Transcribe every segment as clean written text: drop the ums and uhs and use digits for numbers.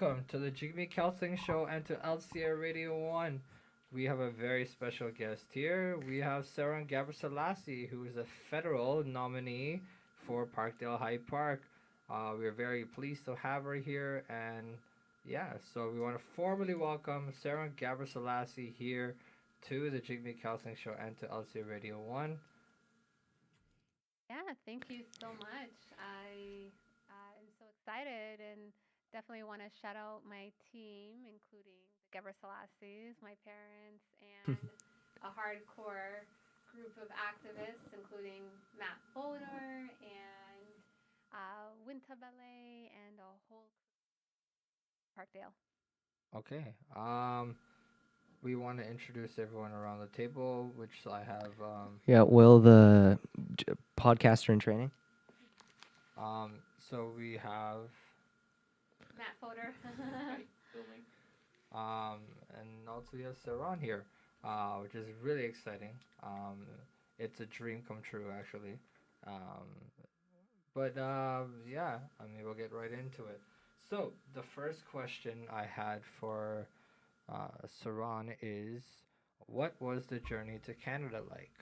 welcome to the Jigme Kelsang Show and to LCA Radio 1. We have a very special guest here. We have Saron Gebressellassi, who is a federal nominee for Parkdale High Park. We're very pleased to have her here, and yeah, so we want to formally welcome Saron Gebressellassi here to the Jigme Kelsang Show and to LCA Radio 1. Yeah, thank you so much. I am so excited and definitely want to shout out my team, including the Gebressellassis, my parents, and a hardcore group of activists, including Matt Fodor and Winta Ballet and a whole Parkdale. Okay. We want to introduce everyone around the table, which I have. Yeah, Will, the podcaster in training. So we have Matt Fodor. filming. And also we have Saron here, which is really exciting. It's a dream come true, actually. Um, but yeah, I mean, we'll get right into it. So the first question I had for Saron is, what was the journey to Canada like?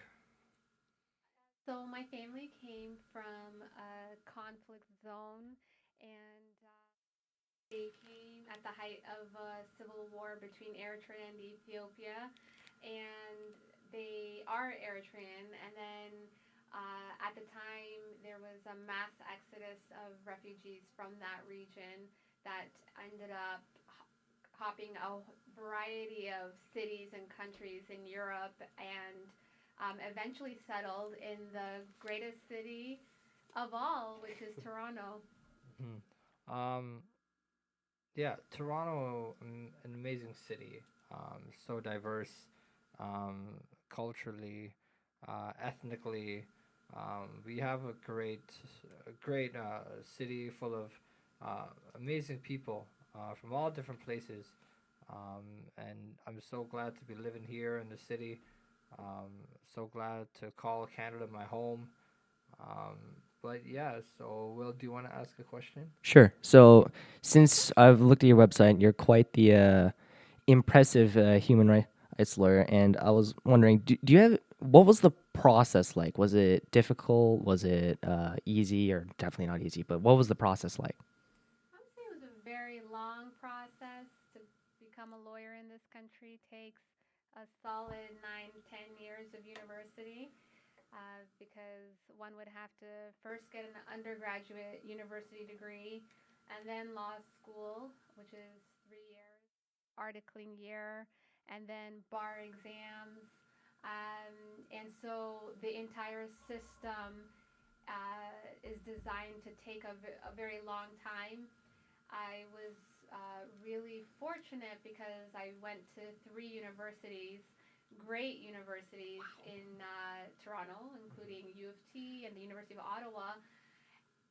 So my family came from a conflict zone, and they came at the height of a civil war between Eritrea and Ethiopia, and they are Eritrean. And then at the time, there was a mass exodus of refugees from that region that ended up hopping a variety of cities and countries in Europe and eventually settled in the greatest city of all, which is Toronto. Mhm. Yeah, Toronto, an amazing city. So diverse, um, culturally, ethnically. We have a great city full of amazing people from all different places. And I'm so glad to be living here in the city. So glad to call Canada my home. Um, but yeah, so Will, do you want to ask a question? Sure. So, since I've looked at your website, you're quite the impressive human rights lawyer, and I was wondering, do you have what was the process like? Was it difficult? Was it easy, or definitely not easy? But what was the process like? I would say it was a very long process to become a lawyer in this country. Takes a solid 9, 10 years of university because one would have to first get an undergraduate university degree and then law school, which is 3 years, articling year, and then bar exams. And so the entire system is designed to take a very long time. I was really fortunate because I went to 3 universities, great universities in Toronto, including U of T and the University of Ottawa,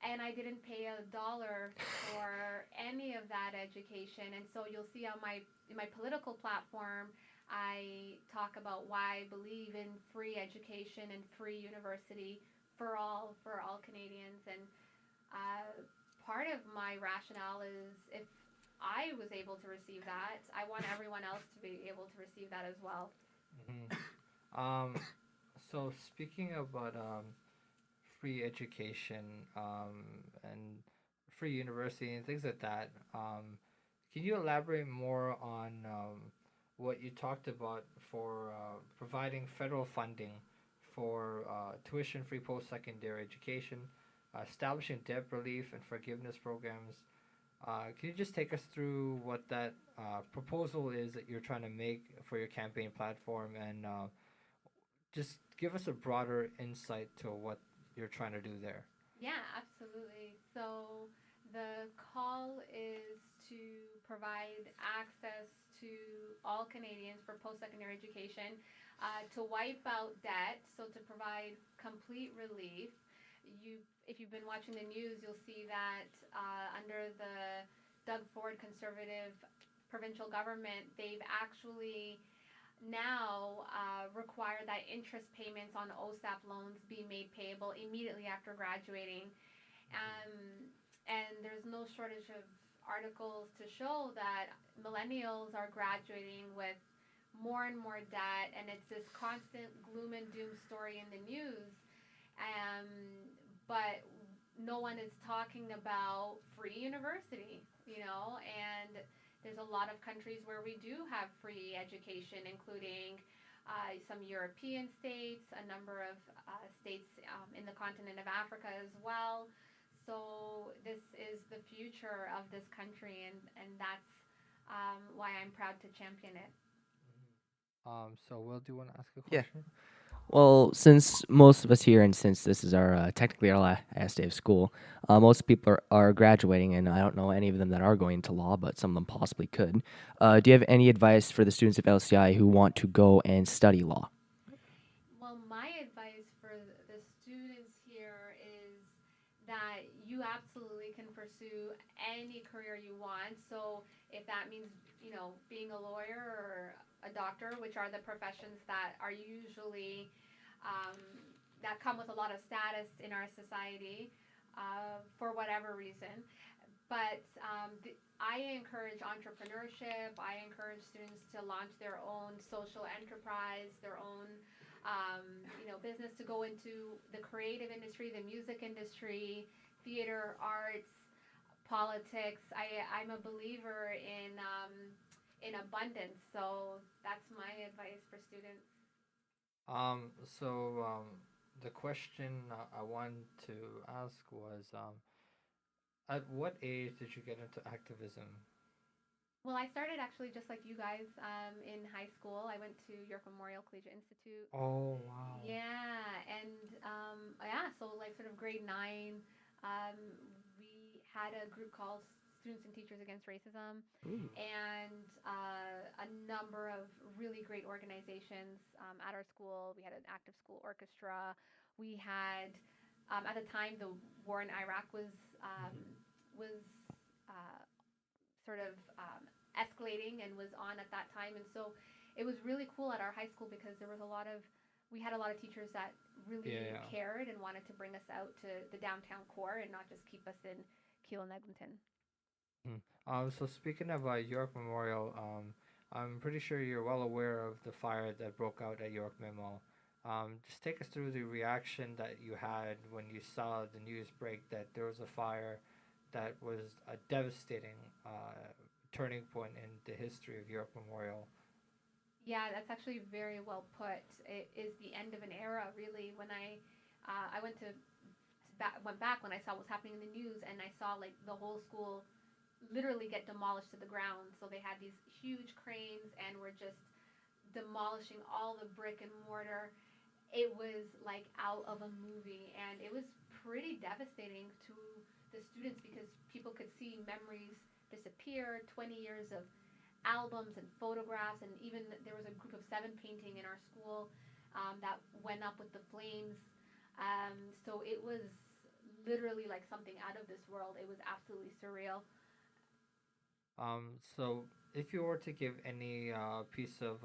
and I didn't pay a dollar for any of that education. And so you'll see on my in my political platform, I talk about why I believe in free education and free university for all Canadians. And uh, part of my rationale is if I was able to receive that, I want everyone else to be able to receive that as well. Hmm. Um, so speaking about free education and free university and things like that, can you elaborate more on what you talked about for providing federal funding for tuition-free post-secondary education, establishing debt relief and forgiveness programs? Can you just take us through what that proposal is that you're trying to make for your campaign platform and just give us a broader insight to what you're trying to do there? Yeah, absolutely. So the call is to provide access to all Canadians for post secondary education, to wipe out debt, so to provide complete relief. If you've been watching the news, you'll see that under the Doug Ford Conservative provincial government, they've actually now require that interest payments on OSAP loans be made payable immediately after graduating. Um, and there's no shortage of articles to show that millennials are graduating with more and more debt, and it's this constant gloom and doom story in the news. Um, but no one is talking about free university, and there's a lot of countries where we do have free education, including some European states, a number of states in the continent of Africa as well. So this is the future of this country, and that's why I'm proud to champion it. So Will, do you want to ask a Yeah. question? Well, since most of us here, and since this is our technically our last day of school, most people are graduating, and I don't know any of them that are going to law, but some of them possibly could. Do you have any advice for the students of LCI who want to go and study law? Well, my advice for the students here is that you absolutely can pursue any career you want. So if that means, being a lawyer or a doctor, which are the professions that are usually um, that come with a lot of status in our society, for whatever reason. But I encourage entrepreneurship. I encourage students to launch their own social enterprise, their own business, to go into the creative industry, the music industry, theater, arts, politics. I'm a believer in abundance, so that's my advice for students. The question I wanted to ask was, at what age did you get into activism? Well, I started actually just like you guys in high school. I went to York Memorial Collegiate Institute. Oh wow. Yeah, and yeah, so like sort of grade 9, um, we had a group called Students and Teachers Against Racism, Ooh. and a number of really great organizations at our school. We had an active school orchestra. We had, at the time, the war in Iraq was uh, sort of escalating and was on at that time. And so it was really cool at our high school because we had a lot of teachers that really Yeah. cared and wanted to bring us out to the downtown core and not just keep us in Keele and Eglinton. So speaking of York Memorial, I'm pretty sure you're well aware of the fire that broke out at York Memo. Just take us through the reaction that you had when you saw the news break that there was a fire that was a devastating turning point in the history of York Memorial. Yeah, that's actually very well put. It is the end of an era, really. When I went back when I saw what was happening in the news, and I saw like the whole school literally get demolished to the ground. So they had these huge cranes and were just demolishing all the brick and mortar. It was like out of a movie, and it was pretty devastating to the students because people could see memories disappear, 20 years of albums and photographs, and even there was a group of 7 painting in our school that went up with the flames. So it was literally like something out of this world. It was absolutely surreal. So if you were to give any piece of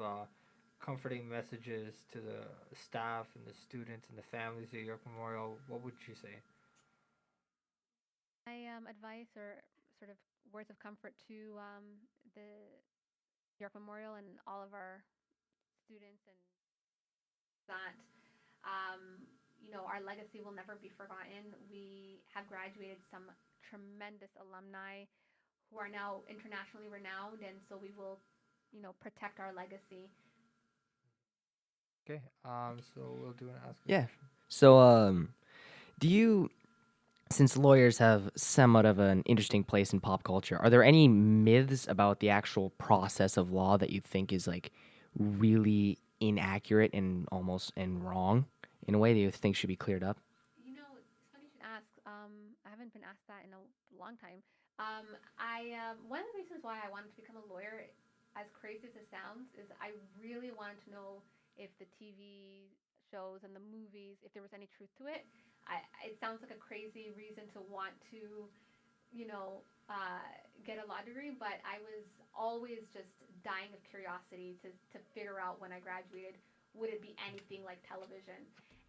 comforting messages to the staff and the students and the families at York Memorial, what would you say? My advice or sort of words of comfort to the York Memorial and all of our students, and that our legacy will never be forgotten. We have graduated some tremendous alumni who are now internationally renowned, and so we will, protect our legacy. Okay. So we'll do an ask a Yeah. question. So, do you, since lawyers have somewhat of an interesting place in pop culture, are there any myths about the actual process of law that you think is like really inaccurate and almost and wrong in a way that you think should be cleared up? It's funny you should ask. I haven't been asked that in a long time. I One of the reasons why I wanted to become a lawyer, as crazy as it sounds, is I really wanted to know if the TV shows and the movies, if there was any truth to it. It sounds like a crazy reason to want to, you know, get a law degree, but I was always just dying of curiosity to figure out when I graduated, would it be anything like television?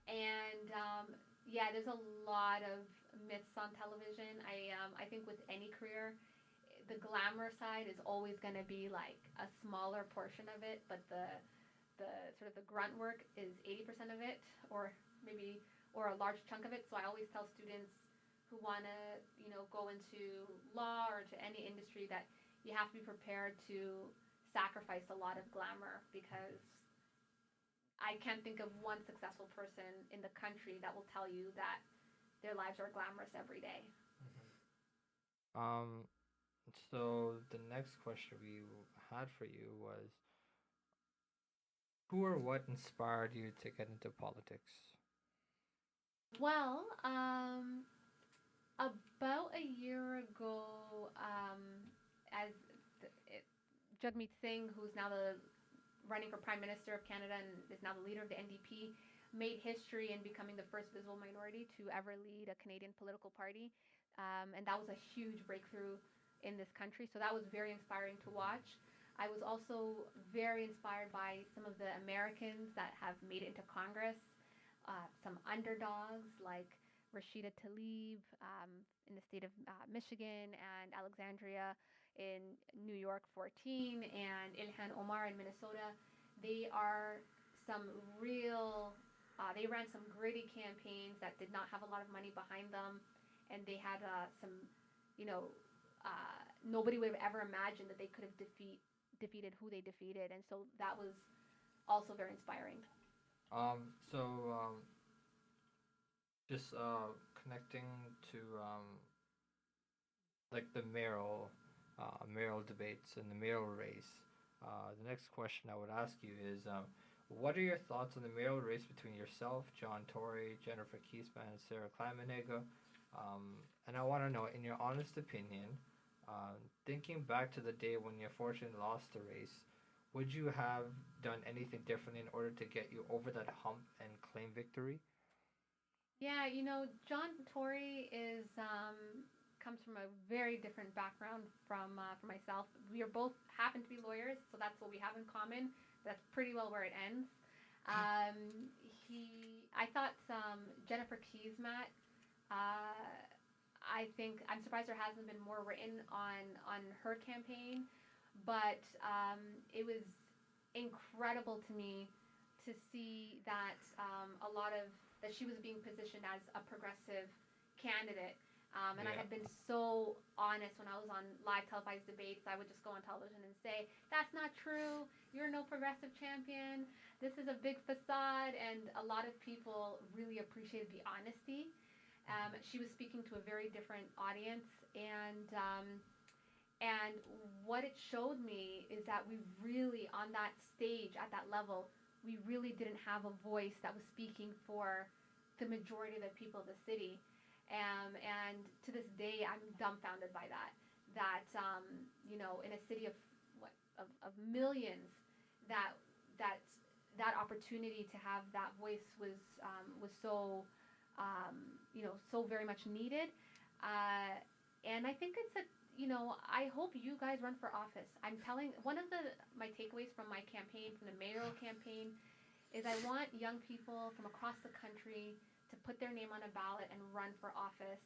And yeah, there's a lot of myths on television. I think with any career, the glamour side is always going to be like a smaller portion of it, but the sort of the grunt work is 80% of it, or maybe or a large chunk of it. So I always tell students who want to, go into law or to any industry that you have to be prepared to sacrifice a lot of glamour, because I can't think of one successful person in the country that will tell you that their lives are glamorous every day. Um, so the next question we had for you was, who or what inspired you to get into politics? Well, about a year ago, as Jagmeet Singh, who's now the running for Prime Minister of Canada and is now the leader of the NDP, made history in becoming the first visible minority to ever lead a Canadian political party. And that was a huge breakthrough in this country. So that was very inspiring to watch. I was also very inspired by some of the Americans that have made it into Congress, some underdogs like Rashida Tlaib in the state of Michigan, and Alexandria in New York 14, and Ilhan Omar in Minnesota. They are some real, they ran some gritty campaigns that did not have a lot of money behind them. And they had some, you know, nobody would have ever imagined that they could have defeated who they defeated. And so that was also very inspiring. So just connecting to like the mayoral debates and the mayoral race. The next question I would ask you is, what are your thoughts on the mayoral race between yourself, John Tory, Jennifer Keesman, and Sarah Kleinmanega? And I want to know, in your honest opinion, thinking back to the day when you unfortunately lost the race, would you have done anything different in order to get you over that hump and claim victory? Yeah, John Tory is comes from a very different background from myself. We are both happen to be lawyers, so that's what we have in common. That's pretty well where it ends. I thought Jennifer Keesmat. I think I'm surprised there hasn't been more written on her campaign, but it was incredible to me to see that a lot of that she was being positioned as a progressive candidate. And I had been so honest when I was on live televised debates. I would just go on television and say, "That's not true. You're no progressive champion. This is a big facade." And a lot of people really appreciated the honesty. She was speaking to a very different audience, and what it showed me is that we really, on that stage, at that level, we really didn't have a voice that was speaking for the majority of the people of the city. And to this day, I'm dumbfounded by that. That in a city of millions, that opportunity to have that voice was so so very much needed. And I think it's I hope you guys run for office. I'm telling one of my takeaways from my campaign, from the mayoral campaign, is I want young people from across the country to put their name on a ballot and run for office.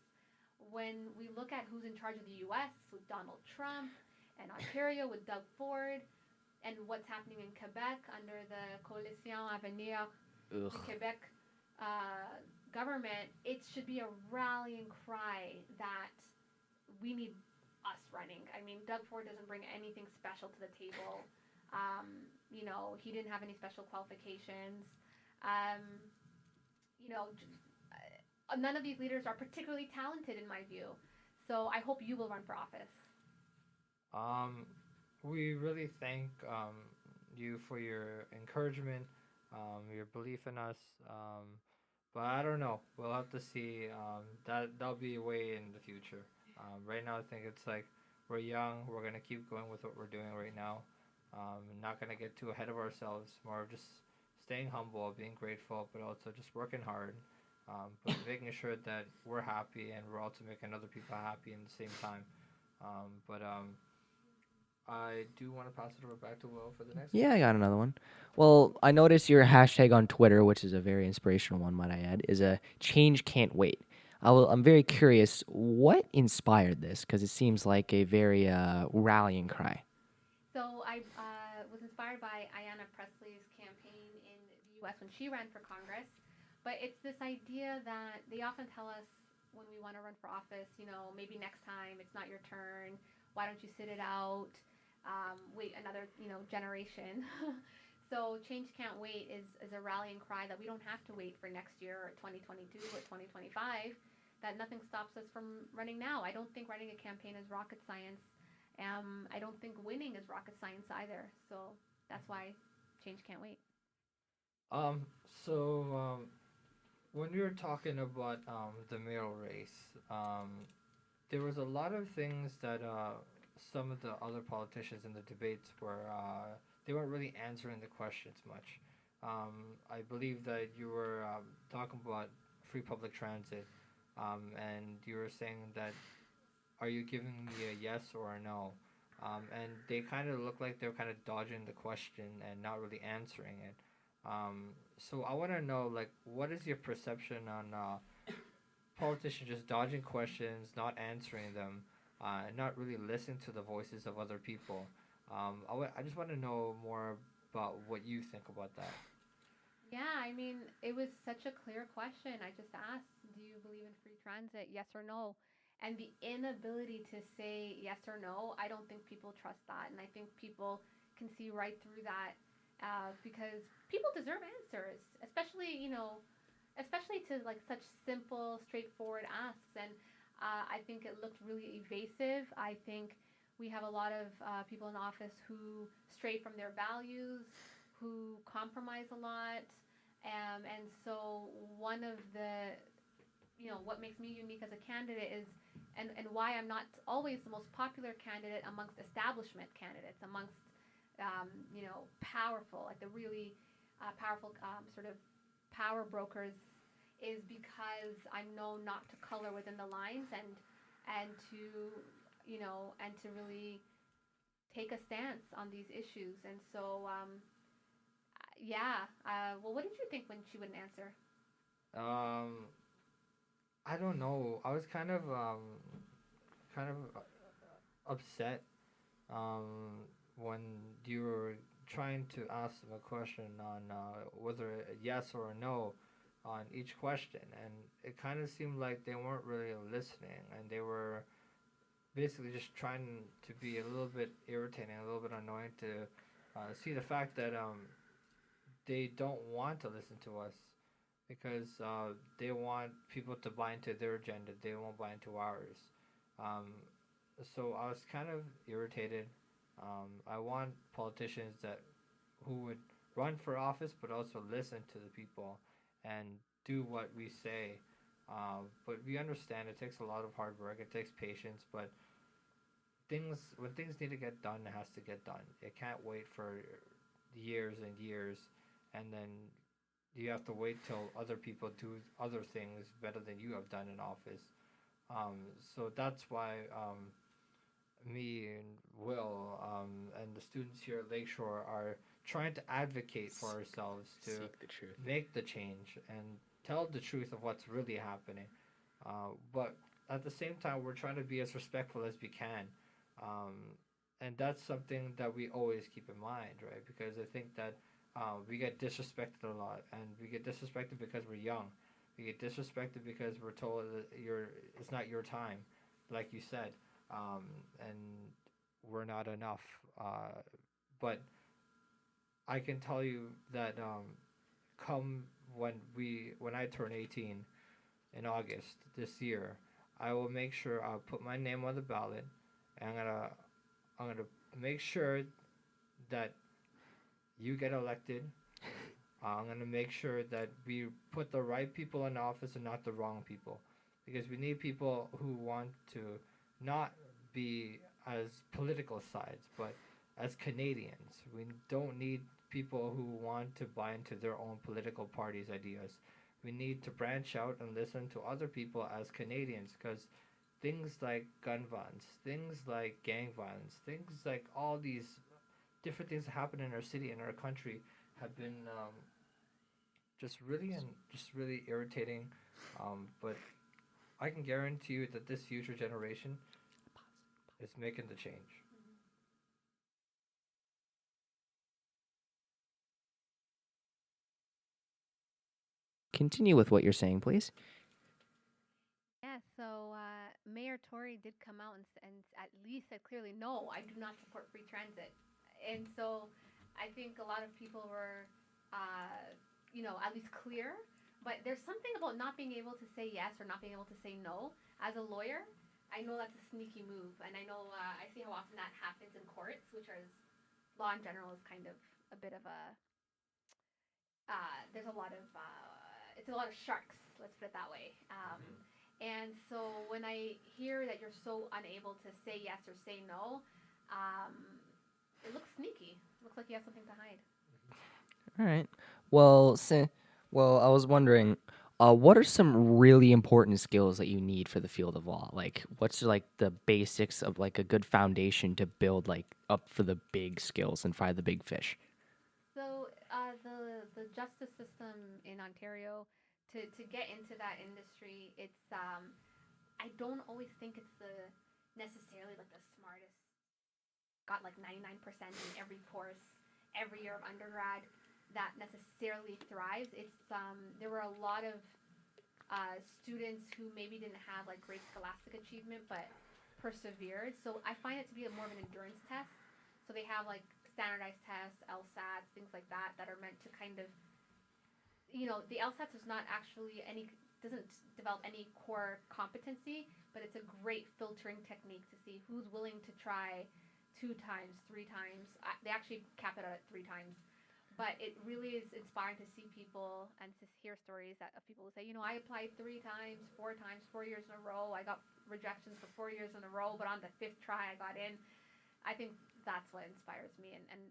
When we look at who's in charge of the U.S. with Donald Trump, and Ontario with Doug Ford, and what's happening in Quebec under the Coalition Avenir du Québec government, it should be a rallying cry that we need us running. I mean, Doug Ford doesn't bring anything special to the table. He didn't have any special qualifications. None of these leaders are particularly talented in my view. So I hope you will run for office. We really thank you for your encouragement, your belief in us. But I don't know. We'll have to see. That'll be way in the future. Right now, I think it's like we're young. We're gonna keep going with what we're doing right now. Not gonna get too ahead of ourselves. More of just staying humble, being grateful, but also just working hard. But making sure that we're happy and we're also making other people happy in the same time. But I do want to pass it over back to Will for the next Yeah, one. I got another one. Well, I noticed your hashtag on Twitter, which is a very inspirational one, might I add, is a change can't wait. I'm very curious. What inspired this? Because it seems like a very rallying cry. So I was inspired by Ayanna Presley's campaign in the U.S. when she ran for Congress. But it's this idea that they often tell us when we want to run for office, maybe next time it's not your turn. Why don't you sit it out? Wait another, generation. So change can't wait is a rallying cry that we don't have to wait for next year or 2022 or 2025. That nothing stops us from running now. I don't think running a campaign is rocket science. I don't think winning is rocket science either. So that's why change can't wait. Um, so when we were talking about the mayoral race, there was a lot of things that some of the other politicians in the debates were they weren't really answering the questions much. I believe that you were talking about free public transit, and you were saying that are you giving me a yes or a no? And they kind of look like they're kind of dodging the question and not really answering it. So I want to know, like, what is your perception on politicians just dodging questions, not answering them, and not really listening to the voices of other people? I just want to know more about what you think about that. Yeah, I mean, it was such a clear question. I just asked, do you believe in free transit? Yes or no? And the inability to say yes or no, I don't think people trust that. And I think people can see right through that because people deserve answers, especially to like such simple, straightforward asks. And I think it looked really evasive. I think we have a lot of people in office who stray from their values, who compromise a lot. And so one of the, what makes me unique as a candidate is, and why I'm not always the most popular candidate amongst establishment candidates, amongst, powerful, like the really powerful sort of power brokers, is because I'm known not to color within the lines and to, and to really take a stance on these issues. And so, yeah. Well, what did you think when she wouldn't answer? Um, I don't know. I was kind of upset when you were trying to ask them a question on whether a yes or a no on each question, and it kind of seemed like they weren't really listening, and they were basically just trying to be a little bit irritating, a little bit annoying to see the fact that they don't want to listen to us because they want people to buy into their agenda. They won't buy into ours. Um, so I was kind of irritated. I want politicians that who would run for office, but also listen to the people and do what we say. But we understand it takes a lot of hard work. It takes patience, but when things need to get done, it has to get done. It can't wait for years and years, and then you have to wait till other people do other things better than you have done in office. So that's why me and Will and the students here at Lakeshore are trying to advocate for ourselves to Seek the truth. make the change and tell the truth of what's really happening. But at the same time, we're trying to be as respectful as we can. Um, and that's something that we always keep in mind, right? Because I think that we get disrespected a lot, and we get disrespected because we're young. We get disrespected because we're told that it's not your time, like you said, and we're not enough. But I can tell you that come when I turn 18 in August this year, I will make sure I'll put my name on the ballot. And I'm gonna make sure that you get elected. I'm gonna make sure that we put the right people in office and not the wrong people, because we need people who want to not be as political sides, but as Canadians. We don't need people who want to buy into their own political party's ideas. We need to branch out and listen to other people as Canadians, because things like gun violence, things like gang violence, things like all these different things that happen in our city and our country have been just really irritating. But I can guarantee you that this future generation is making the change. Continue with what you're saying, please. Yeah, so Mayor Tory did come out and at least said clearly, no, I do not support free transit. And so I think a lot of people were, at least clear. But there's something about not being able to say yes or not being able to say no. As a lawyer, I know that's a sneaky move. And I know I see how often that happens in courts, which is law in general is kind of a bit of a, there's a lot of, it's a lot of sharks, let's put it that way. And so when I hear that you're so unable to say yes or say no, um, it looks sneaky. It looks like you have something to hide. All right. Well, I was wondering, what are some really important skills that you need for the field of law? Like, what's like the basics of like a good foundation to build like up for the big skills and fry the big fish? So the justice system in Ontario, to get into that industry, it's I don't always think it's the necessarily like the smartest. Got like 99% in every course every year of undergrad that necessarily thrives. It's there were a lot of students who maybe didn't have like great scholastic achievement but persevered. So I find it to be more of an endurance test. So they have like standardized tests, LSATs, things like that that are meant to kind of, the LSATs is not actually any doesn't develop any core competency, but it's a great filtering technique to see who's willing to try 2 times, 3 times. They actually cap it at 3 times. But it really is inspiring to see people and to hear stories of people who say, I applied 3 times, 4 times, 4 years in a row. I got rejections for 4 years in a row, but on the fifth try, I got in. I think that's what inspires me, and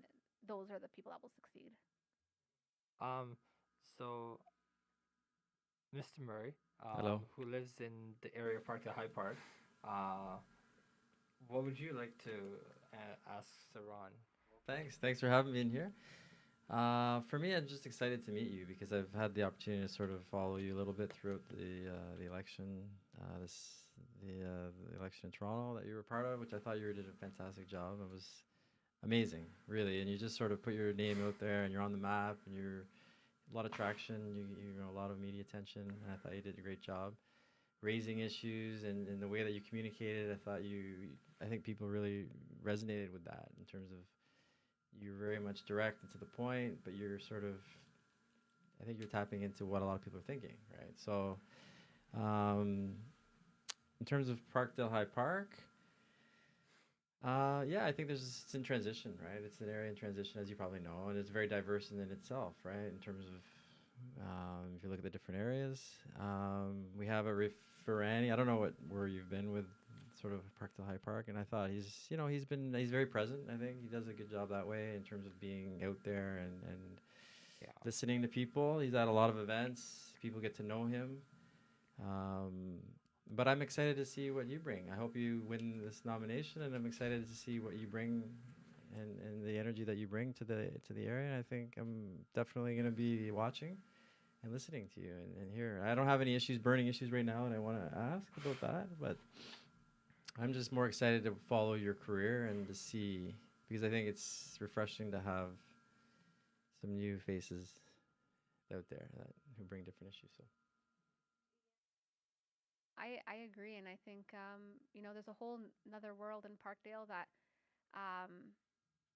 those are the people that will succeed. Um, so Mr. Murray, Hello. who lives in the area of Parkdale High Park, uh, what would you like to ask Saron? Thanks for having me in here. For me, I'm just excited to meet you because I've had the opportunity to sort of follow you a little bit throughout the election, the election in Toronto that you were part of, which I thought you did a fantastic job. It was amazing, really, and you just sort of put your name out there, and you're on the map, and you're a lot of traction. You know, a lot of media attention, and I thought you did a great job raising issues and the way that you communicated. I think people really resonated with that in terms of you're very much direct and to the point, but you're sort of, I think you're tapping into what a lot of people are thinking, right? So, in terms of Parkdale High Park, yeah, I think it's in transition, right? It's an area in transition, as you probably know, and it's very diverse in itself, right? In terms of, if you look at the different areas, we have a referee. I don't know where you've been with sort of Parkdale High Park, and I thought he's very present. I think he does a good job that way in terms of being out there and Yeah. listening to people. He's at a lot of events. People get to know him. But I'm excited to see what you bring. I hope you win this nomination, and I'm excited to see what you bring and the energy that you bring to the area. And I think I'm definitely going to be watching and listening to you and hear. I don't have any burning issues right now, and I want to ask about that, but I'm just more excited to follow your career and to see, because I think it's refreshing to have some new faces out there who bring different issues. So. I agree, and I think there's a whole another world in Parkdale that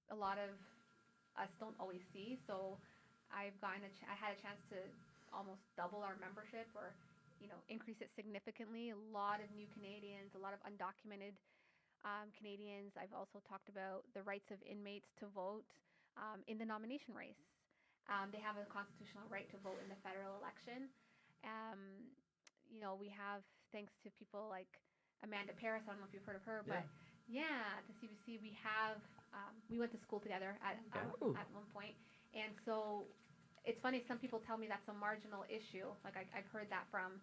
a lot of us don't always see. So I had a chance to almost double our membership, or increase it significantly. A lot of new Canadians, a lot of undocumented Canadians. I've also talked about the rights of inmates to vote in the nomination race. They have a constitutional right to vote in the federal election. Um, we have, thanks to people like Amanda Paris, I don't know if you've heard of her, but yeah, at the CBC, we went to school together at one point. And so it's funny, some people tell me that's a marginal issue. Like I've heard that from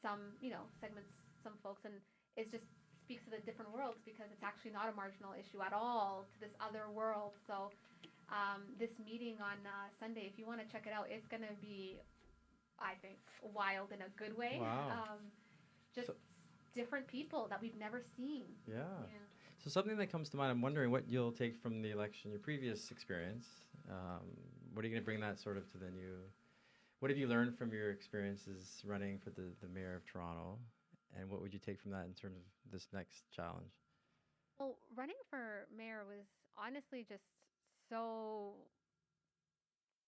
some, segments, some folks, and it just speaks to the different worlds because it's actually not a marginal issue at all to this other world. So this meeting on Sunday, if you want to check it out, it's going to be, I think, wild in a good way. Wow. just So- different people that we've never seen. Yeah. Yeah. So something that comes to mind, I'm wondering what you'll take from the election, your previous experience. What are you going to bring that sort of to the new? What have you learned from your experiences running for the mayor of Toronto, and what would you take from that in terms of this next challenge? Well, running for mayor was honestly just so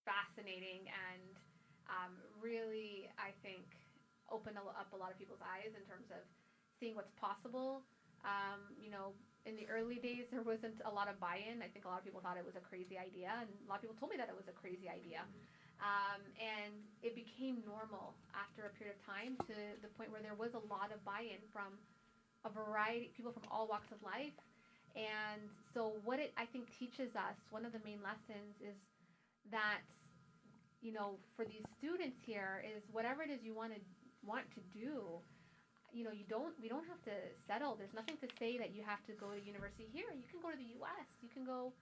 fascinating and really, I think, opened up a lot of people's eyes in terms of seeing what's possible. You know, in the early days, there wasn't a lot of buy-in. I think a lot of people thought it was a crazy idea, and a lot of people told me that it was a crazy idea. And it became normal after a period of time to the point where there was a lot of buy-in from a variety people from all walks of life. And so, what it I think teaches us, one of the main lessons is that for these students here is whatever it is you want to do, we don't have to settle. There's nothing to say that you have to go to university here. You can go to the US. You can go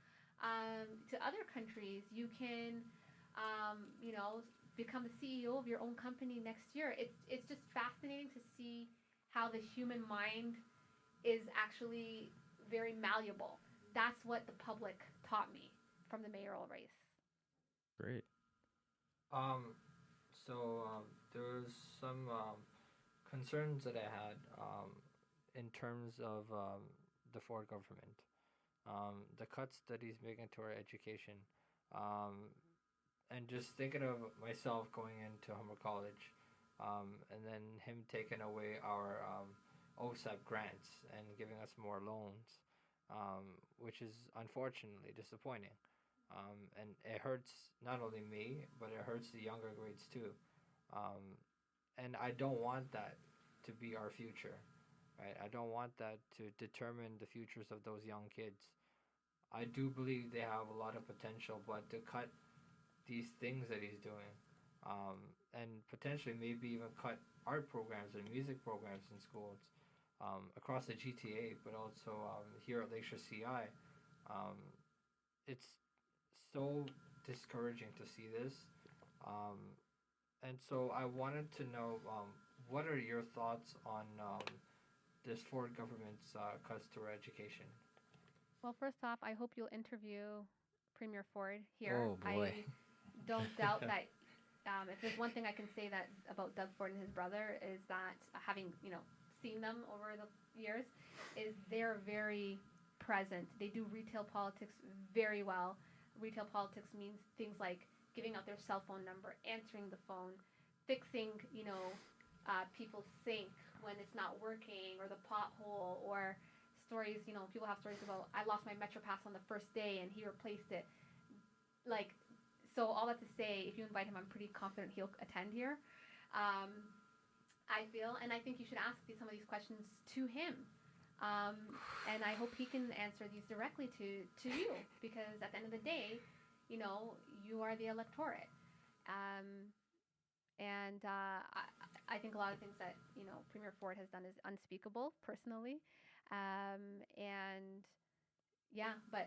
to other countries. You can become the CEO of your own company next year. It's just fascinating to see how the human mind is actually very malleable. That's what the public taught me from the mayoral race. Great. Um, there was some concerns that I had in terms of the Ford government. The cuts that he's making to our education, um, and just thinking of myself going into Humber College, and then him taking away our OSAP grants and giving us more loans, which is unfortunately disappointing. And it hurts not only me, but it hurts the younger grades too. Um, and I don't want that to be our future, right? I don't want that to determine the futures of those young kids. I do believe they have a lot of potential, but to cut these things that he's doing, and potentially maybe even cut art programs and music programs in schools across the GTA, but also here at Lakeshore CI, um, it's so discouraging to see this. Um, and so I wanted to know what are your thoughts on this Ford government's cuts to our education? Well, first off, I hope you'll interview Premier Ford here. Oh boy. I don't doubt that if there's one thing I can say that about Doug Ford and his brother is that having seen them over the years, is they're very present. They do retail politics very well. Retail politics means things like giving out their cell phone number, answering the phone, fixing people's sink when it's not working, or the pothole, or stories. People have stories about I lost my Metro Pass on the first day and he replaced it. Like, so all that to say, if you invite him, I'm pretty confident he'll attend here. I feel, and I think you should ask some of these questions to him. And I hope he can answer these directly to you, because at the end of the day, you are the electorate. And I think a lot of things that Premier Ford has done is unspeakable, personally. And yeah, but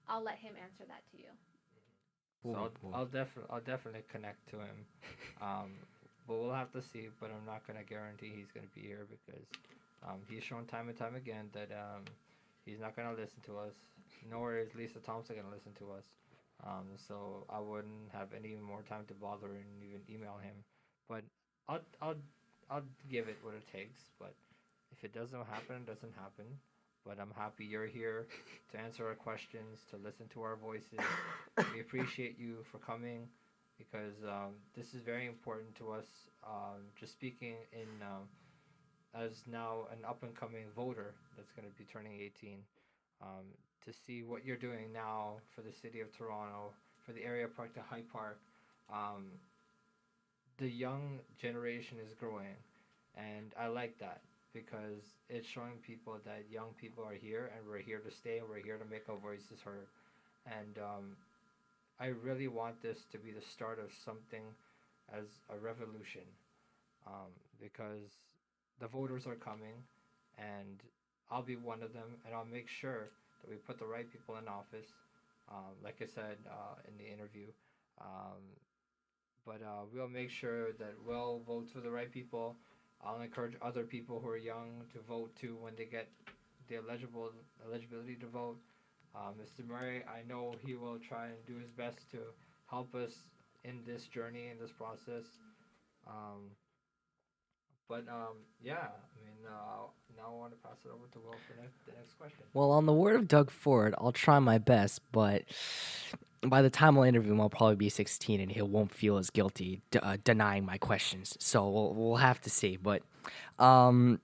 I'll let him answer that to you. So Oh, boy. I'll definitely connect to him, but we'll have to see. But I'm not gonna guarantee he's gonna be here because he's shown time and time again that he's not gonna listen to us, nor is Lisa Thompson gonna listen to us. So I wouldn't have any more time to bother and even email him. But I'll I'll I'll give it what it takes. But if it doesn't happen, it doesn't happen. But I'm happy you're here to answer our questions, to listen to our voices. We appreciate you for coming because this is very important to us. Just speaking in as now an up and coming voter that's going to be turning 18, to see what you're doing now for the city of Toronto, for the area park, the High Park. Um, the young generation is growing, and I like that because it's showing people that young people are here and we're here to stay and we're here to make our voices heard. And I really want this to be the start of something as a revolution, because the voters are coming and I'll be one of them, and I'll make sure that we put the right people in office, like I said in the interview. Um, but we'll make sure that we'll vote for the right people. I'll encourage other people who are young to vote too when they get the eligibility to vote. Mr. Murray, I know he will try and do his best to help us in this journey, in this process. Um, yeah, I mean, now I want to pass it over to Will for the next question. Well, on the word of Doug Ford, I'll try my best, but by the time I'll interview him, I'll probably be 16, and he won't feel as guilty denying my questions. So we'll have to see. But when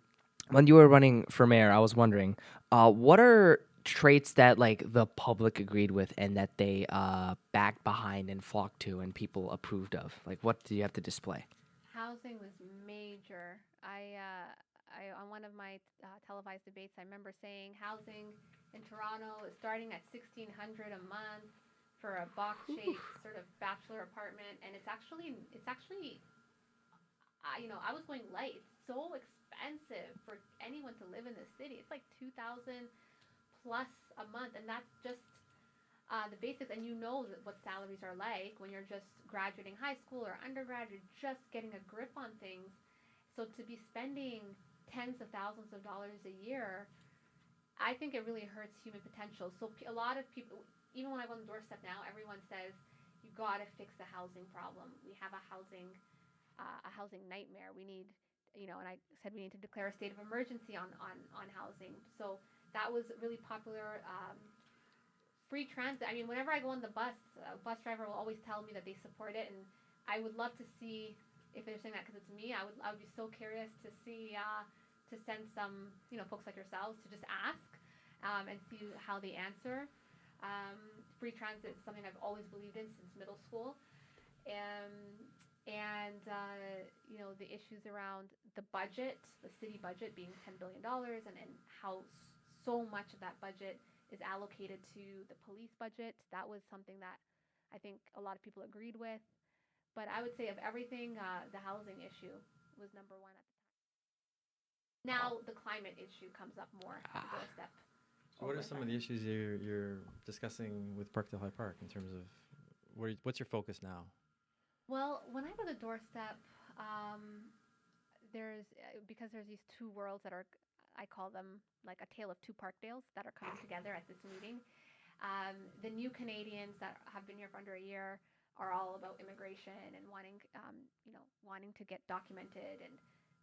you were running for mayor, I was wondering, what are traits that like the public agreed with and that they backed behind and flocked to and people approved of? Like, what do you have to display? Housing was major. I on one of my televised debates, I remember saying housing in Toronto is starting at $1,600 a month for a box-shaped sort of bachelor apartment, and it's actually I was going light. It's so expensive for anyone to live in this city. It's like 2,000 plus a month, and that's just the basics. And you know what salaries are like when you're just graduating high school or undergrad. You're just getting a grip on things. So to be spending tens of thousands of dollars a year, I think it really hurts human potential. So a lot of people, even when I go on the doorstep now, everyone says you got to fix the housing problem. We have a housing nightmare. We need, and I said we need to declare a state of emergency on housing. So that was really popular. Free transit. I mean, whenever I go on the bus, a bus driver will always tell me that they support it, and I would love to see if they're saying that because it's me. I would be so curious to see to send some folks like yourselves to just ask and see how they answer. Free transit is something I've always believed in since middle school, and the issues around the budget, the city budget being $10 billion, and how so much of that budget is allocated to the police budget. That was something that I think a lot of people agreed with. But I would say of everything, the housing issue was number one at the time. Now the climate issue comes up more at the doorstep. So what are some of the issues you're discussing with Parkdale High Park in terms of what's your focus now? Well, when I go to the doorstep, because there's these two worlds that are, I call them like a tale of two Parkdales that are coming together at this meeting. The new Canadians that have been here for under a year are all about immigration and wanting to get documented, and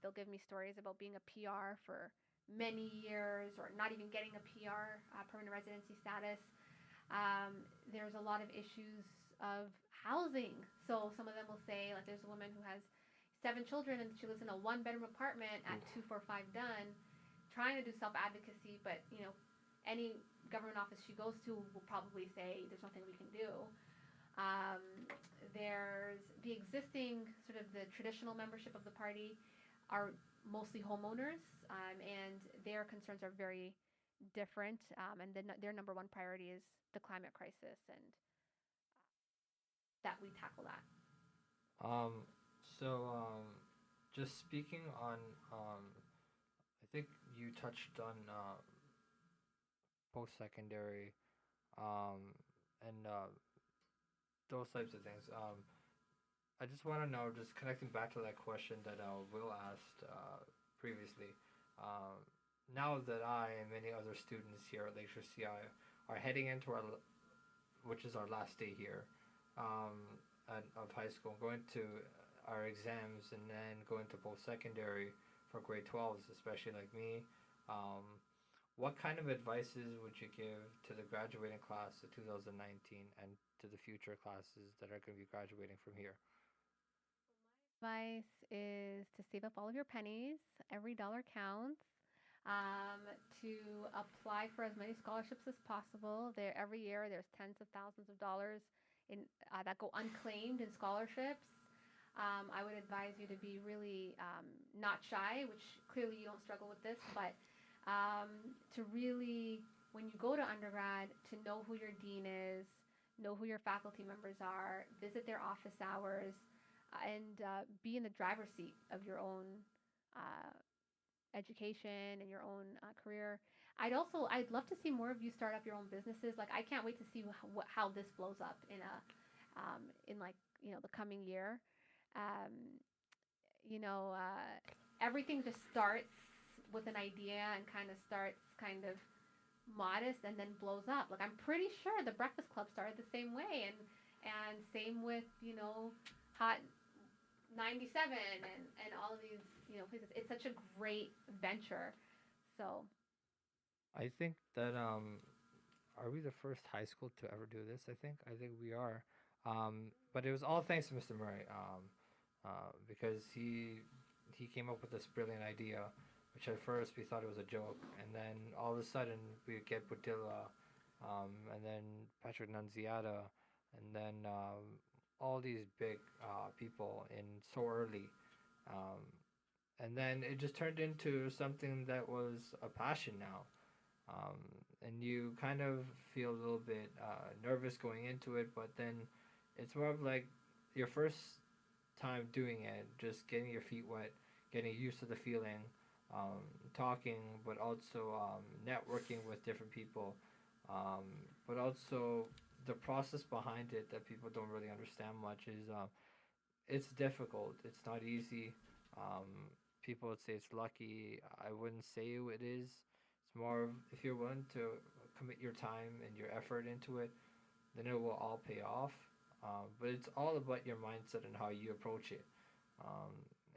they'll give me stories about being a PR for many years or not even getting a PR, permanent residency status. There's a lot of issues of housing. So some of them will say, like, there's a woman who has 7 children and she lives in a 1-bedroom apartment at 245 Dunn, trying to do self-advocacy, but any government office she goes to will probably say there's nothing we can do. There's the existing sort of the traditional membership of the party are mostly homeowners, and their concerns are very different. And their number one priority is the climate crisis, and that we tackle that. Just speaking on, I think you touched on post-secondary, and those types of things. I just want to know, just connecting back to that question that Will asked previously. Now that I and many other students here at Lakeshore CI are heading into which is our last day here of high school, going to our exams and then going to post-secondary for grade 12s, especially like me. What kind of advices would you give to the graduating class of 2019 and to the future classes that are going to be graduating from here? Advice is to save up all of your pennies. Every dollar counts. To apply for as many scholarships as possible. Every year there's tens of thousands of dollars that go unclaimed in scholarships. I would advise you to be really not shy, which clearly you don't struggle with this, but to really, when you go to undergrad, to know who your dean is, know who your faculty members are, visit their office hours, and be in the driver's seat of your own education and your own career. I'd love to see more of you start up your own businesses. Like, I can't wait to see how this blows up in the coming year. everything just starts with an idea and kind of starts kind of modest and then blows up. Like I'm pretty sure the Breakfast Club started the same way, and same with Hot 97 and all of these places. It's such a great venture. So I think that are we the first high school to ever do this? I think we are. But it was all thanks to Mr. Murray. Because he came up with this brilliant idea, which at first we thought it was a joke, and then all of a sudden we get Budilla, and then Patrick Nunziata, and then all these big people in so early, um, and then it just turned into something that was a passion now, um, and you kind of feel a little bit nervous going into it, but then it's more of like your first time doing it, just getting your feet wet, getting used to the feeling, talking, but also networking with different people, um, but also the process behind it that people don't really understand much is it's difficult. It's not easy. Um, People would say it's lucky. I wouldn't say it is. It's more of if you're willing to commit your time and your effort into it, then it will all pay off. But it's all about your mindset and how you approach it. Um,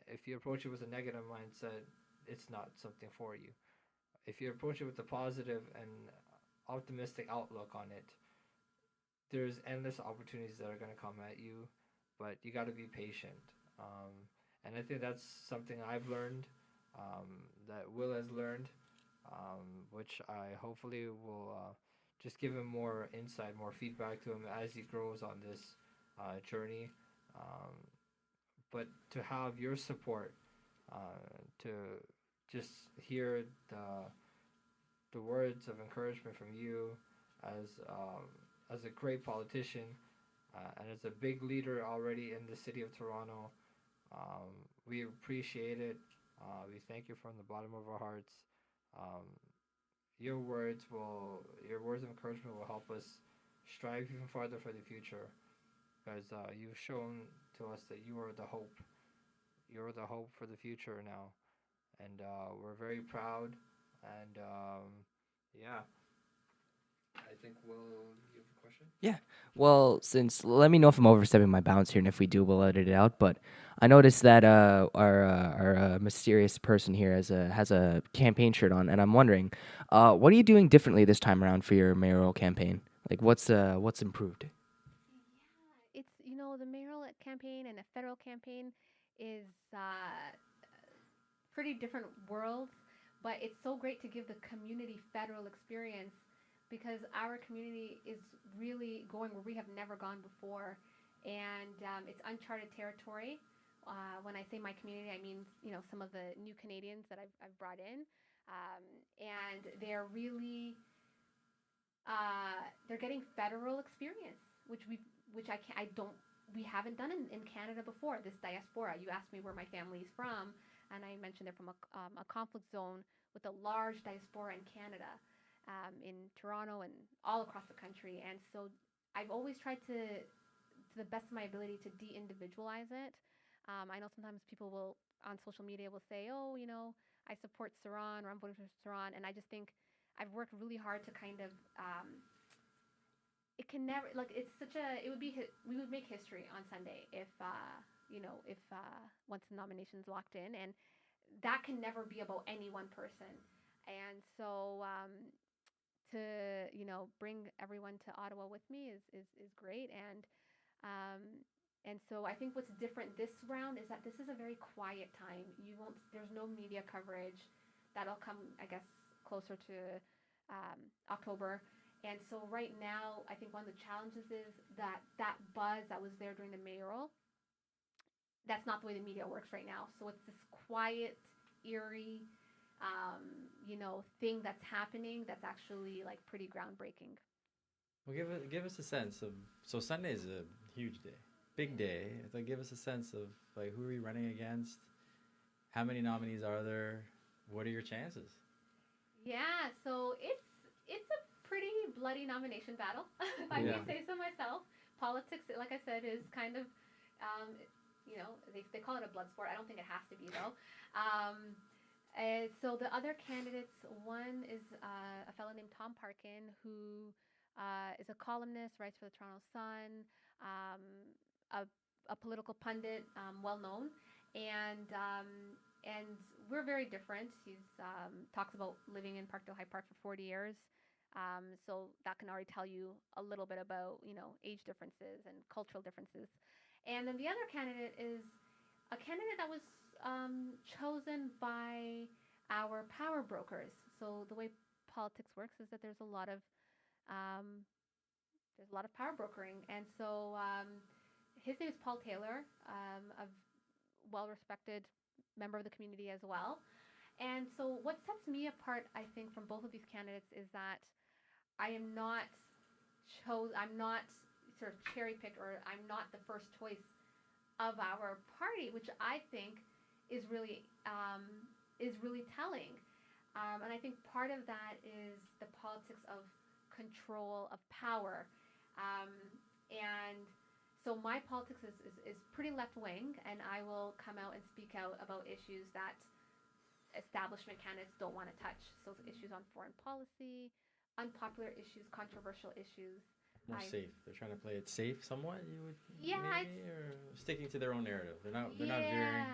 if you approach it with a negative mindset, it's not something for you. If you approach it with a positive and optimistic outlook on it, there's endless opportunities that are going to come at you, but you got to be patient. Um, and I think that's something I've learned, that Will has learned, which I hopefully will just give him more insight, more feedback to him as he grows on this journey. Um, but to have your support, to just hear the words of encouragement from you as a great politician, and as a big leader already in the city of Toronto. Um, we appreciate it. We thank you from the bottom of our hearts. Um, your words of encouragement will help us strive even farther for the future, because you've shown to us that you are the hope. You're the hope for the future now, and we're very proud. And yeah, I think we'll give a question. Yeah. Well, since let me know if I'm overstepping my bounds here, and if we do, we'll edit it out. But I noticed that our mysterious person here has a campaign shirt on, and I'm wondering, what are you doing differently this time around for your mayoral campaign? Like, what's improved? yeah, it's the mayoral campaign and a federal campaign is pretty different worlds, but it's so great to give the community federal experience because our community is really going where we have never gone before, and it's uncharted territory. When I say my community, I mean some of the new Canadians that I've brought in, and they're really they're getting federal experience, which I don't we haven't done in Canada before. This diaspora. You asked me where my family is from, and I mentioned they're from a conflict zone with a large diaspora in Canada, in Toronto and all across the country. And so I've always tried to the best of my ability, to de-individualize it. I know sometimes people will on social media will say, oh, I support Saron or I'm voting for Saron, and I just think I've worked really hard to kind of it can never like it's such a it would be we would make history on Sunday if if once the nominations locked in, and that can never be about any one person. And so to bring everyone to Ottawa with me is great. And so I think what's different this round is that this is a very quiet time. You won't There's no media coverage. That'll come, I guess, closer to October. And so right now, I think one of the challenges is that buzz that was there during the mayoral, that's not the way the media works right now. So it's this quiet, eerie, thing that's happening that's actually like pretty groundbreaking. Well, give us a sense of, so Sunday is a huge day, big day. Like, give us a sense of like who are you running against? How many nominees are there? What are your chances? Yeah, so it's a pretty bloody nomination battle, if I Yeah. may say so myself. Politics, like I said, is kind of, They call it a blood sport. I don't think it has to be though. So the other candidates, one is a fellow named Tom Parkin, who is a columnist, writes for the Toronto Sun, a political pundit, well known, and we're very different. He's talks about living in Parkdale High Park for 40 years. So that can already tell you a little bit about, age differences and cultural differences. And then the other candidate is a candidate that was chosen by our power brokers. So the way politics works is that there's a lot of power brokering, and so his name is Paul Taylor, a well-respected member of the community as well. And so what sets me apart, I think, from both of these candidates is that I'm not sort of cherry-picked, or I'm not the first choice of our party, which I think is really telling. And I think part of that is the politics of control of power. And so my politics is pretty left-wing, and I will come out and speak out about issues that establishment candidates don't want to touch. So issues on foreign policy, unpopular issues, controversial issues. More safe. They're trying to play it safe somewhat, you would maybe, or sticking to their own narrative. They're not veering.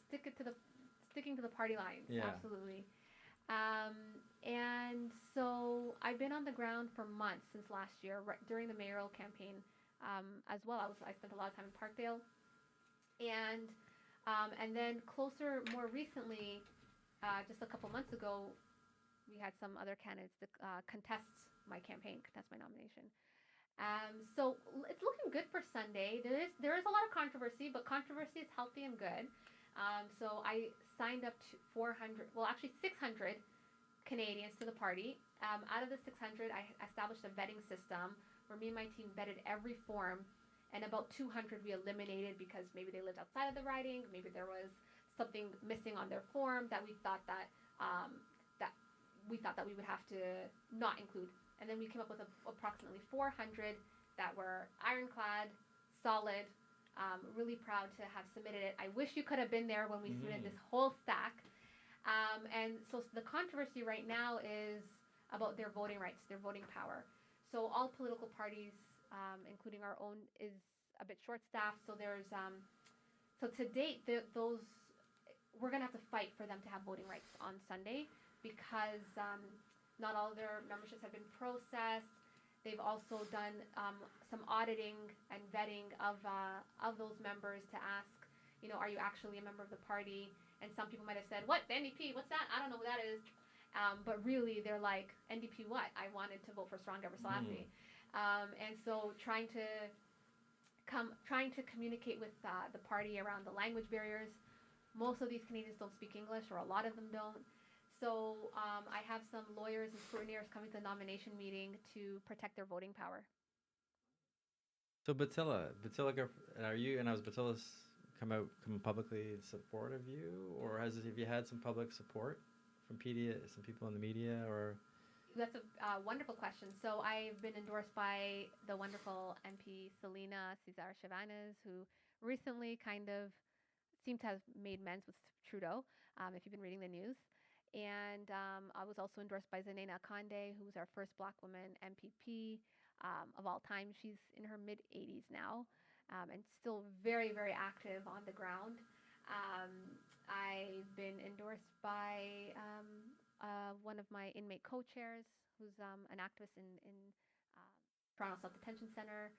Sticking to the party lines. Yeah. Absolutely. And so I've been on the ground for months since last year, during the mayoral campaign, as well. I spent a lot of time in Parkdale, and then more recently, just a couple months ago, we had some other candidates that contest my nomination. So it's looking good for Sunday. There is a lot of controversy, but controversy is healthy and good. So I signed up to 600 Canadians to the party. Out of the 600, I established a vetting system where me and my team vetted every form, and about 200 we eliminated because maybe they lived outside of the riding, maybe there was something missing on their form that we thought that we would have to not include. And then we came up with approximately 400 that were ironclad, solid. Really proud to have submitted it. I wish you could have been there when we submitted this whole stack. And so the controversy right now is about their voting rights, their voting power. So all political parties, including our own, is a bit short-staffed. So there's so to date, we're gonna have to fight for them to have voting rights on Sunday, because not all of their memberships have been processed. They've also done some auditing and vetting of those members to ask, are you actually a member of the party? And some people might have said, what, the NDP? What's that? I don't know who that is. But really, they're like, NDP what? I wanted to vote for Saron Gebressellassi. And so trying to communicate with the party around the language barriers. Most of these Canadians don't speak English, or a lot of them don't. So I have some lawyers and scrutineers coming to the nomination meeting to protect their voting power. So Batilla, are you and has Batilla come publicly in support of you, or have you had some public support from some people in the media, or? That's a wonderful question. So I've been endorsed by the wonderful MP Selena Cesar Chavanez, who recently kind of seemed to have made amends with Trudeau, if you've been reading the news. And I was also endorsed by Zanena Akande, who's our first Black woman MPP of all time. She's in her mid-80s now, and still very, very active on the ground. I've been endorsed by one of my inmate co-chairs, who's an activist in Toronto South Detention Center.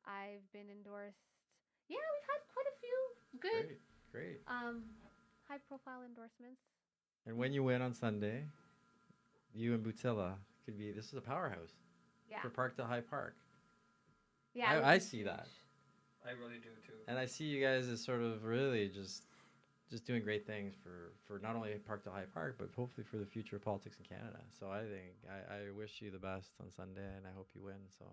I've been endorsed. Yeah, we've had quite a few good, great, high-profile endorsements. And when you win on Sunday, you and Butilla this is a powerhouse for Parkdale High Park. Yeah, I see that. I really do too. And I see you guys as sort of really just doing great things for not only Parkdale High Park, but hopefully for the future of politics in Canada. So I think I wish you the best on Sunday, and I hope you win. So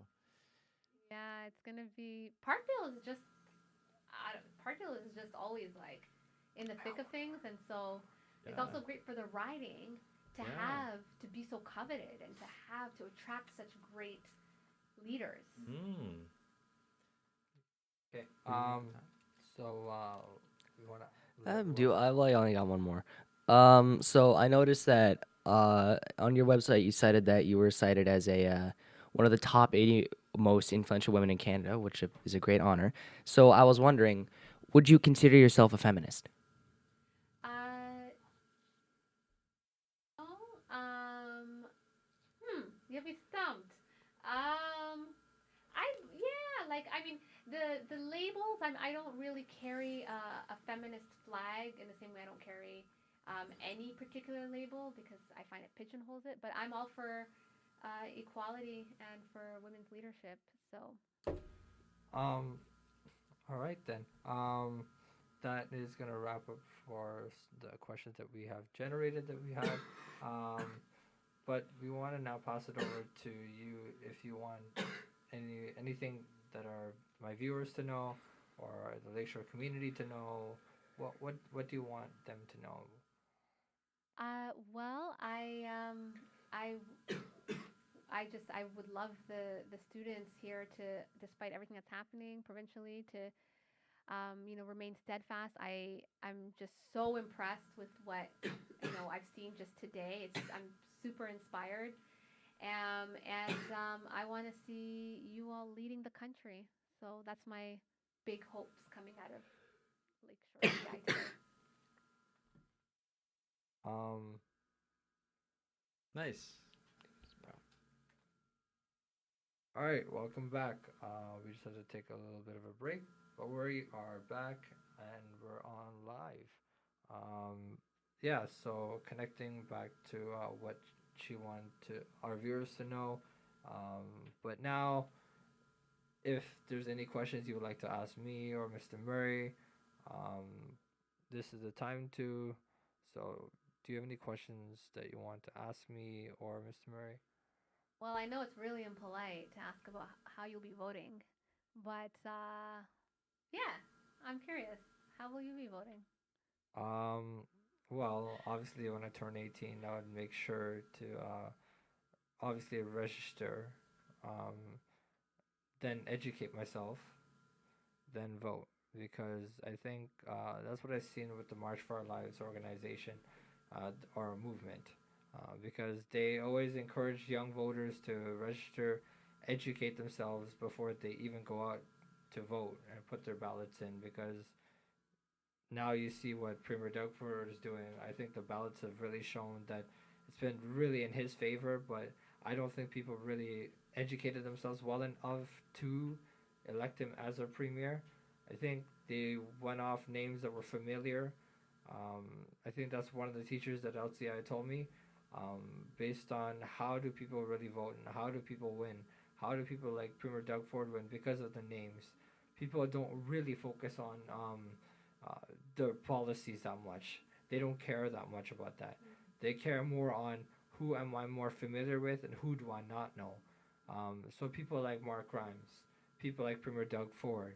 yeah, it's gonna be Parkdale is just always like in the thick of things, and so it's also great for the riding to be so coveted and to attract such great leaders. Okay. So, you wanna Well, I only got one more. So I noticed that on your website you cited that you were cited as a one of the top 80 most influential women in Canada, which is a great honor. So I was wondering, would you consider yourself a feminist? Uh, no. You have me stumped. I yeah, like I mean the labels. I don't really carry a feminist flag in the same way I don't carry any particular label because I find it pigeonholes it. But I'm all for equality and for women's leadership. So um, all right then. That is gonna wrap up for the questions that we have generated that we have. Um, but we want to now pass it over to you if you want anything that are my viewers to know or the Lakeshore community to know. What do you want them to know? well, I would love the students here to, despite everything that's happening provincially, to remain steadfast. I'm just so impressed with what I've seen just today. I'm super inspired, and I want to see you all leading the country. So that's my big hopes coming out of Lakeshore CI today. Um, Nice. all right, welcome back. We just had to take a little bit of a break, but we are back and we're on live. Yeah, so connecting back to what she wanted to our viewers to know. Um, but now, if there's any questions you would like to ask me or Mr. Murray, um, this is the time to. So, do you have any questions that you want to ask me or Mr. Murray? Well, I know it's really impolite to ask about how you'll be voting, but yeah, I'm curious. How will you be voting? Um, well, obviously, when I turn 18, I would make sure to obviously register, um, then educate myself, then vote. Because I think that's what I've seen with the March for Our Lives organization or movement. Because they always encourage young voters to register, educate themselves before they even go out to vote and put their ballots in. Because now you see what Premier Doug Ford is doing. I think the ballots have really shown that it's been really in his favor, but I don't think people really educated themselves well enough to elect him as a premier. I think they went off names that were familiar. Um, I think that's one of the teachers that LCI told me. Um, Based on how do people really vote and how do people win? How do people like Premier Doug Ford win? Because of the names. People don't really focus on uh, the policies that much. They don't care that much about that. They care more on who am I more familiar with and who do I not know. So people like Mark Grimes, people like Premier Doug Ford,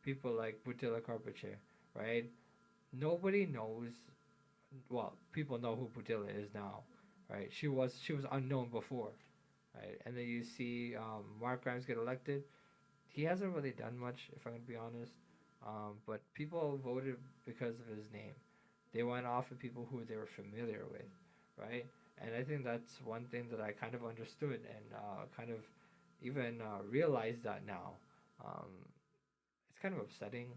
people like Butila Carpaccio, right? Nobody knows. Well, people know who Butila is now, right? She was unknown before, right? And then you see Mark Grimes get elected. He hasn't really done much, if I'm gonna be honest. But people voted because of his name. They went off of people who they were familiar with, right? And I think that's one thing that I kind of understood and kind of even realized that now. Um, it's kind of upsetting,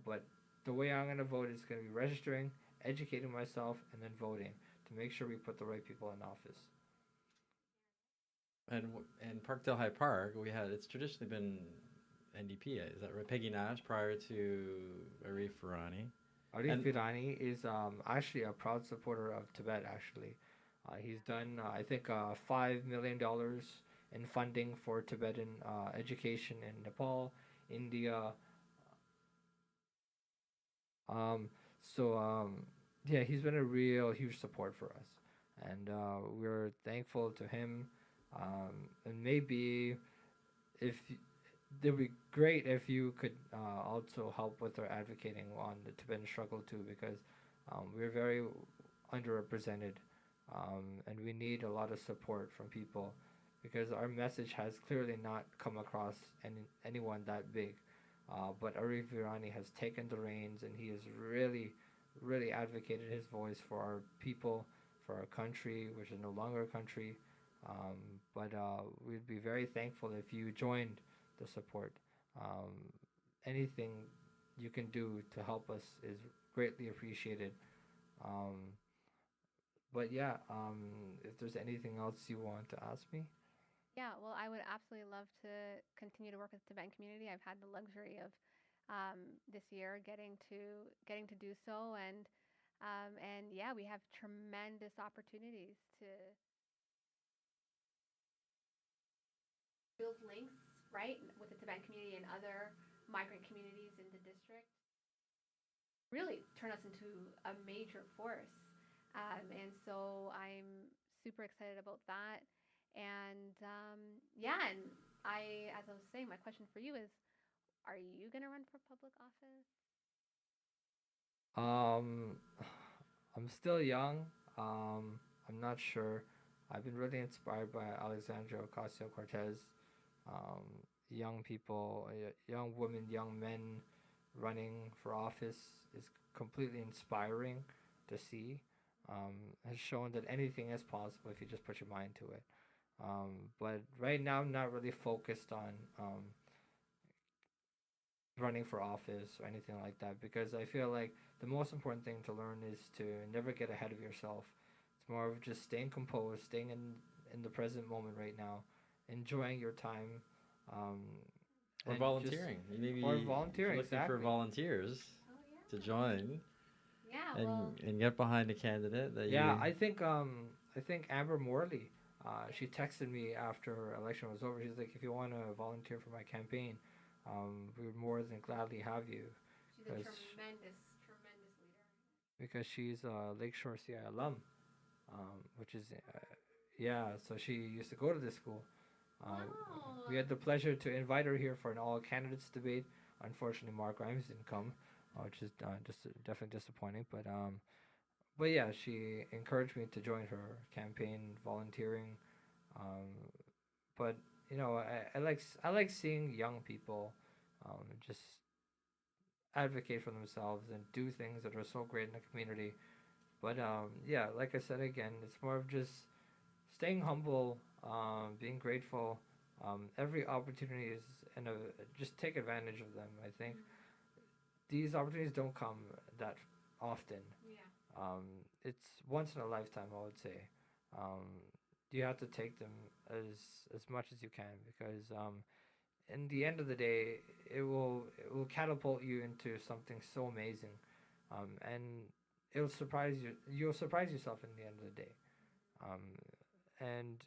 but the way I'm gonna vote is gonna be registering, educating myself, and then voting to make sure we put the right people in office. And in Parkdale High Park, it's traditionally been NDP. Is that right? Peggy Nash prior to Arif Farani. Arif And Virani is actually a proud supporter of Tibet. Actually, he's done I think $5 million in funding for Tibetan education in Nepal, India. Um, so yeah, he's been a real huge support for us, and we're thankful to him. And maybe if it'd be great if you could also help with our advocating on the Tibetan struggle too, because we're very underrepresented, and we need a lot of support from people, because our message has clearly not come across anyone that big. but Arif Virani has taken the reins, and he has really, really advocated his voice for our people, for our country, which is no longer a country. Um, but we'd be very thankful if you joined the support. Um, Anything you can do to help us is greatly appreciated. Um, but yeah, if there's anything else you want to ask me. Yeah, well, I would absolutely love to continue to work with the Tibetan community. I've had the luxury of this year getting to do so, and yeah, we have tremendous opportunities to build links, right, with the Tibetan community and other migrant communities in the district. Really turn us into a major force, and so I'm super excited about that. And yeah, and as I was saying, my question for you is, are you gonna run for public office? Um, I'm still young. I'm not sure. I've been really inspired by Alexandria Ocasio Cortez. Um, Young people, young women, young men running for office is completely inspiring to see. Has shown that anything is possible if you just put your mind to it. But right now, I'm not really focused on running for office or anything like that because I feel like the most important thing to learn is to never get ahead of yourself. It's more of just staying composed, staying in the present moment right now, enjoying your time, um, Or and just volunteering. You maybe or if you're volunteering looking for exactly. volunteers Oh to yeah. join Yeah, well, and get behind a candidate that Yeah, you. I think Amber Morley, she texted me after election was over. She's like, if you want to volunteer for my campaign, we would more than gladly have you, she's a because tremendous leader. she's a Lakeshore CI alum, which is yeah. So she used to go to this school. Uh, we Wow. had the pleasure to invite her here for an all candidates debate. Unfortunately, Mark Grimes didn't come, which is just definitely disappointing. But yeah, she encouraged me to join her campaign, volunteering. Um, but I like seeing young people just advocate for themselves and do things that are so great in the community. But yeah, like I said again, it's more of just staying humble, being grateful. Every opportunity is and just take advantage of them. I think these opportunities don't come that often. Yeah. Um, it's once in a lifetime, I would say. Um, you have to take them as much as you can because in the end of the day, it will catapult you into something so amazing, and it'll surprise you. You'll surprise yourself in the end of the day, um, and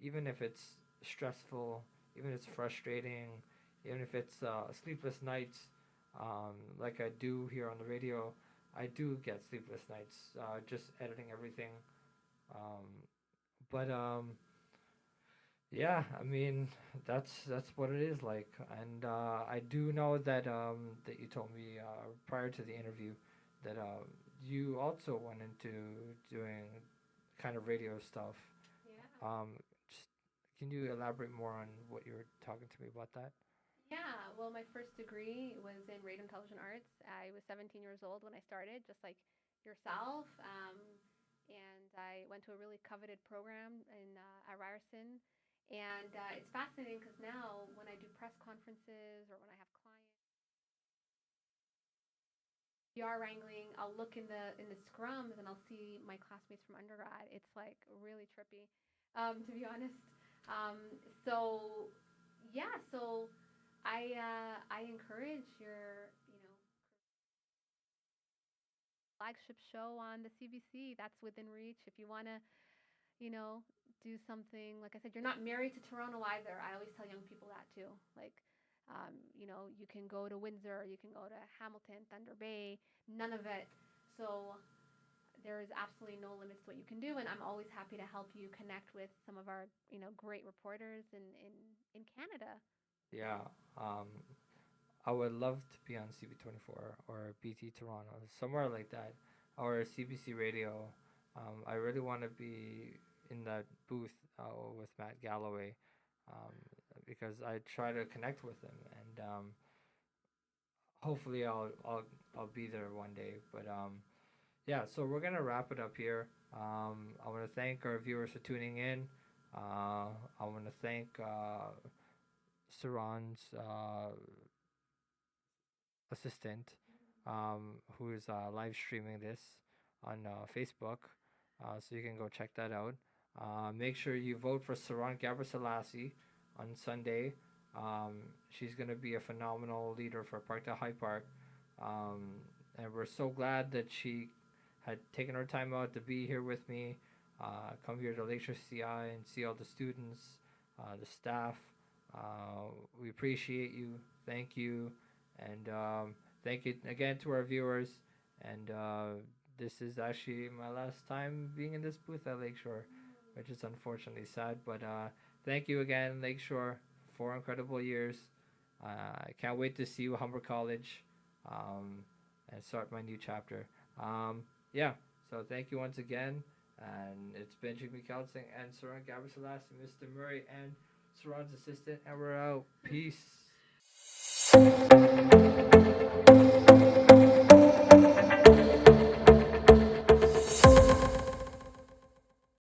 even if it's stressful, even if it's frustrating, even if it's sleepless nights, like I do here on the radio, I do get sleepless nights just editing everything. Um, but yeah, I mean that's what it is like, and I do know that that you told me prior to the interview that you also went into doing kind of radio stuff. Yeah. Just can you elaborate more on what you were talking to me about that? Yeah, well, my first degree was in radio and television arts. I was 17 years old when I started, just like yourself. And I went to a really coveted program at Ryerson. And it's fascinating because now when I do press conferences or when I have clients, PR wrangling, I'll look in the scrums and I'll see my classmates from undergrad. It's like really trippy, to be honest. Um, so yeah, so I encourage your flagship show on the CBC. That's within reach. If you want to do something, like I said, you're not married to Toronto either. I always tell young people that too. Like, you can go to Windsor, you can go to Hamilton, Thunder Bay, none of it. So there is absolutely no limits to what you can do, and I'm always happy to help you connect with some of our, great reporters in Canada. Yeah, um, I would love to be on CB24 or BT Toronto, somewhere like that, or CBC Radio. I really want to be in that booth with Matt Galloway, um, because I try to connect with him, and hopefully I'll be there one day. But yeah, so we're gonna wrap it up here. I want to thank our viewers for tuning in. I want to thank Saron's assistant, who is live streaming this on Facebook. So you can go check that out. Make sure you vote for Saron Gebressellassi on Sunday. She's going to be a phenomenal leader for Parkdale High Park. And we're so glad that she had taken her time out to be here with me, come here to Lakeshore CI and see all the students, the staff. We appreciate you. Thank you. And thank you again to our viewers. And this is actually my last time being in this booth at Lakeshore, which is unfortunately sad. But thank you again, Lakeshore, 4 incredible years. I can't wait to see you at Humber College and start my new chapter. Yeah, so thank you once again. And it's been Jigme Kelsang and Saron Gebressellassi, Mr. Murray, and Saron's assistant. And we're out. Peace.